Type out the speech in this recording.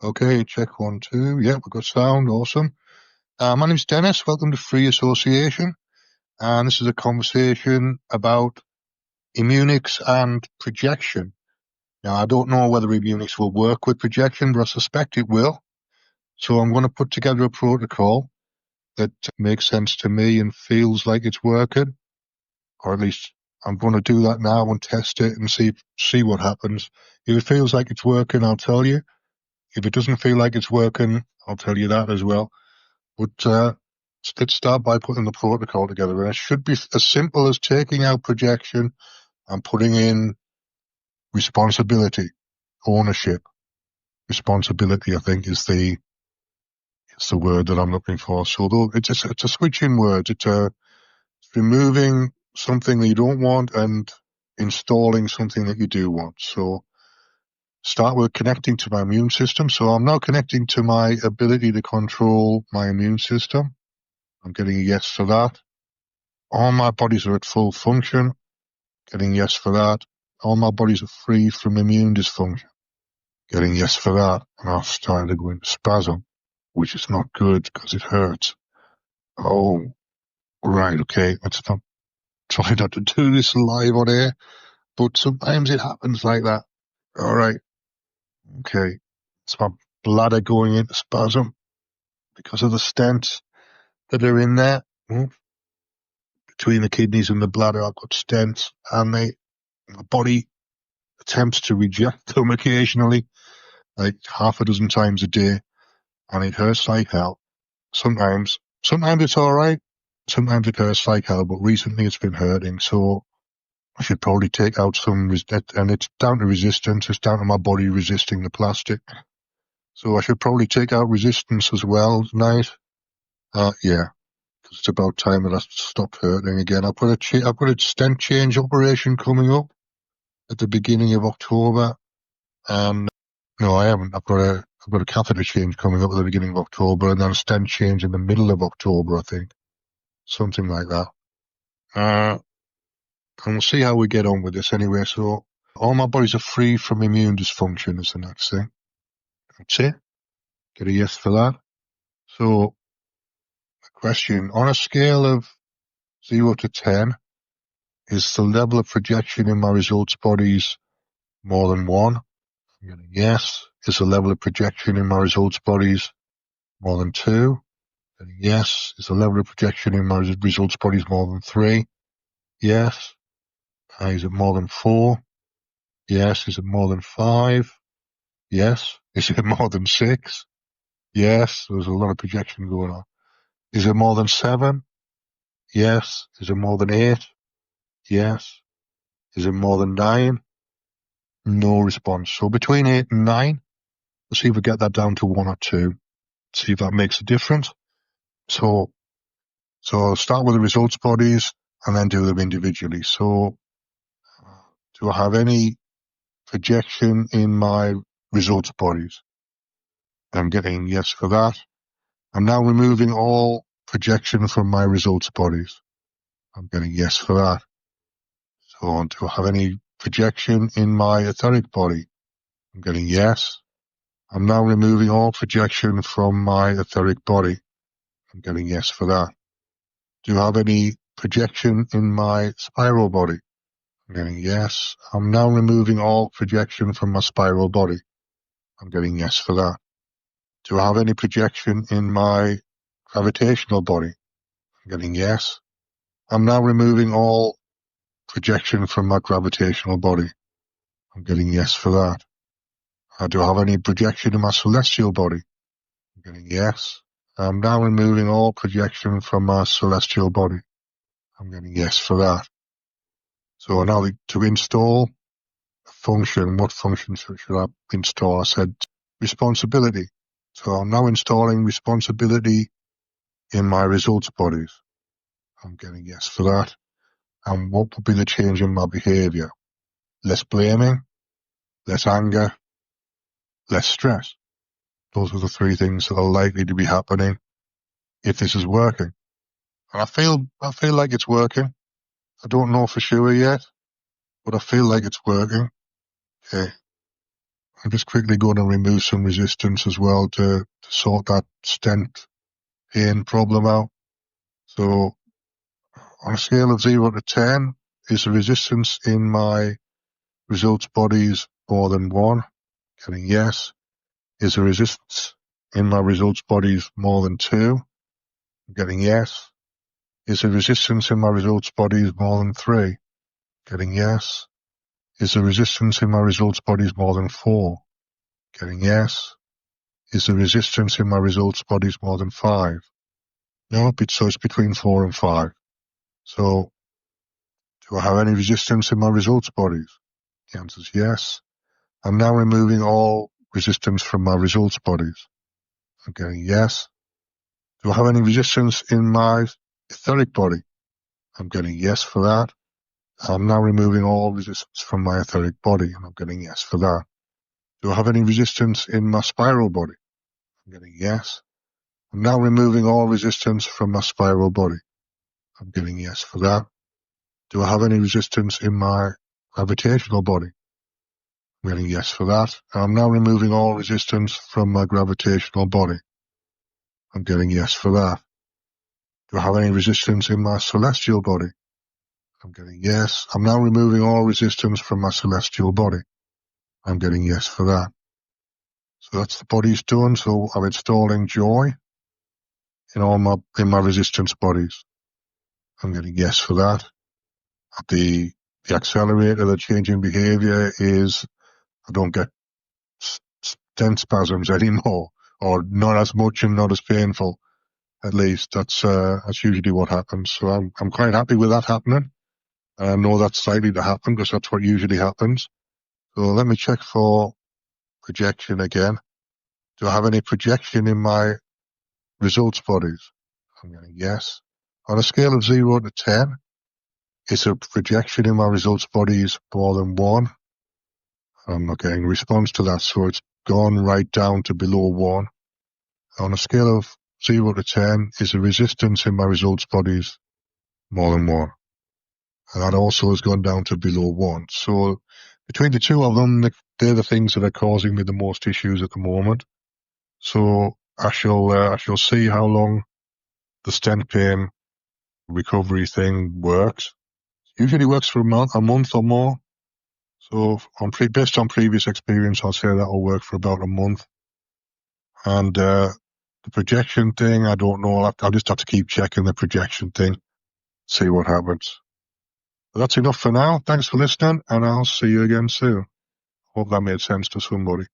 Okay, check 1, 2. Yeah, we've got sound. Awesome. My name's Dennis. Welcome to Free Association. And this is a conversation about Immunix and projection. Now, I don't know whether Immunix will work with projection, but I suspect it will. So I'm going to put together a protocol that makes sense to me and feels like it's working. Or at least I'm going to do that now and test it and see what happens. If it feels like it's working, I'll tell you. If it doesn't feel like it's working, I'll tell you that as well. But let's start by putting the protocol together. And it should be as simple as taking out projection and putting in responsibility, ownership. Responsibility, I think, is the word that I'm looking for. So though it's a switch in words. It's removing something that you don't want and installing something that you do want. So start with connecting to my immune system. So I'm now connecting to my ability to control my immune system. I'm getting a yes for that. All my bodies are at full function. Getting yes for that. All my bodies are free from immune dysfunction. Getting yes for that. And I've started to go into spasm, which is not good because it hurts. Oh, right, okay. Let's not try not to do this live on air, but sometimes it happens like that. All right. Okay. It's my bladder going into spasm because of the stents that are in there. Between the kidneys and the bladder, I've got stents, and my body attempts to reject them occasionally, like half a dozen times a day, and it hurts like hell. Sometimes it's all right. Sometimes it hurts like hell, but recently it's been hurting, so I should probably take out some, and it's down to resistance. It's down to my body resisting the plastic. So I should probably take out resistance as well tonight. Yeah, because it's about time that I stopped hurting again. I've got a stent change operation coming up at the beginning of October, and no, I haven't. I've got a catheter change coming up at the beginning of October, and then a stent change in the middle of October, I think, something like that. And we'll see how we get on with this anyway. So all my bodies are free from immune dysfunction is the next thing. That's it. Get a yes for that. So, a question. On a scale of 0 to 10, is the level of projection in my results bodies more than 1? I'm getting yes. Is the level of projection in my results bodies more than 2? Getting yes. Is the level of projection in my results bodies more than 3? Yes. Is it more than 4? Yes. Is it more than 5? Yes. Is it more than 6? Yes. There's a lot of projection going on. Is it more than 7? Yes. Is it more than 8? Yes. Is it more than 9? No response. So between 8 and 9, let's see if we get that down to 1 or 2. See if that makes a difference. So I'll start with the results bodies and then do them individually. So do I have any projection in my results bodies? I'm getting yes for that. I'm now removing all projection from my results bodies. I'm getting yes for that. So do I have any projection in my etheric body? I'm getting yes. I'm now removing all projection from my etheric body. I'm getting yes for that. Do I have any projection in my spiral body? I'm getting yes. I'm now removing all projection from my spiral body. I'm getting yes for that. Do I have any projection in my gravitational body? I'm getting yes. I'm now removing all projection from my gravitational body. I'm getting yes for that. Do I have any projection in my celestial body? I'm getting yes. I'm now removing all projection from my celestial body. I'm getting yes for that. So now to install a function, what function should I install? I said responsibility. So I'm now installing responsibility in my results bodies. I'm getting yes for that. And what would be the change in my behavior? Less blaming, less anger, less stress. Those are the 3 things that are likely to be happening if this is working. And I feel like it's working. I don't know for sure yet, but I feel like it's working. Okay. I'm just quickly going to remove some resistance as well to sort that stent pain problem out. So on a scale of 0 to 10, is the resistance in my results bodies more than 1? Getting yes. Is the resistance in my results bodies more than 2? I'm getting yes. Is the resistance in my results bodies more than 3? Getting yes. Is the resistance in my results bodies more than 4? Getting yes. Is the resistance in my results bodies more than 5? No, so it's between 4 and 5. So, do I have any resistance in my results bodies? The answer is yes. I'm now removing all resistance from my results bodies. I'm getting yes. Do I have any resistance in my etheric body? I'm getting yes for that. I'm now removing all resistance from my etheric body, and I'm getting yes for that. Do I have any resistance in my spiral body? I'm getting yes. I'm now removing all resistance from my spiral body. I'm getting yes for that. Do I have any resistance in my gravitational body? I'm getting yes for that. I'm now removing all resistance from my gravitational body. I'm getting yes for that. Do I have any resistance in my celestial body? I'm getting yes. I'm now removing all resistance from my celestial body. I'm getting yes for that. So that's the body's done. So I'm installing joy in my resistance bodies. I'm getting yes for that. The accelerator, the changing behavior is I don't get stent spasms anymore, or not as much and not as painful. At least that's usually what happens. So I'm quite happy with that happening. And I know that's likely to happen because that's what usually happens. So let me check for projection again. Do I have any projection in my results bodies? I'm getting yes. On a scale of 0 to 10, is a projection in my results bodies more than 1? I'm not getting a response to that, so it's gone right down to below 1. On a scale of 0 to 10, is the resistance in my results bodies more than 1? And that also has gone down to below 1. So between the two of them, they're the things that are causing me the most issues at the moment. So I shall see how long the stent pain recovery thing works. Usually works for a month or more. So based on previous experience, I'll say that'll work for about a month. And the projection thing, I don't know. I'll just have to keep checking the projection thing, see what happens. But that's enough for now. Thanks for listening, and I'll see you again soon. Hope that made sense to somebody.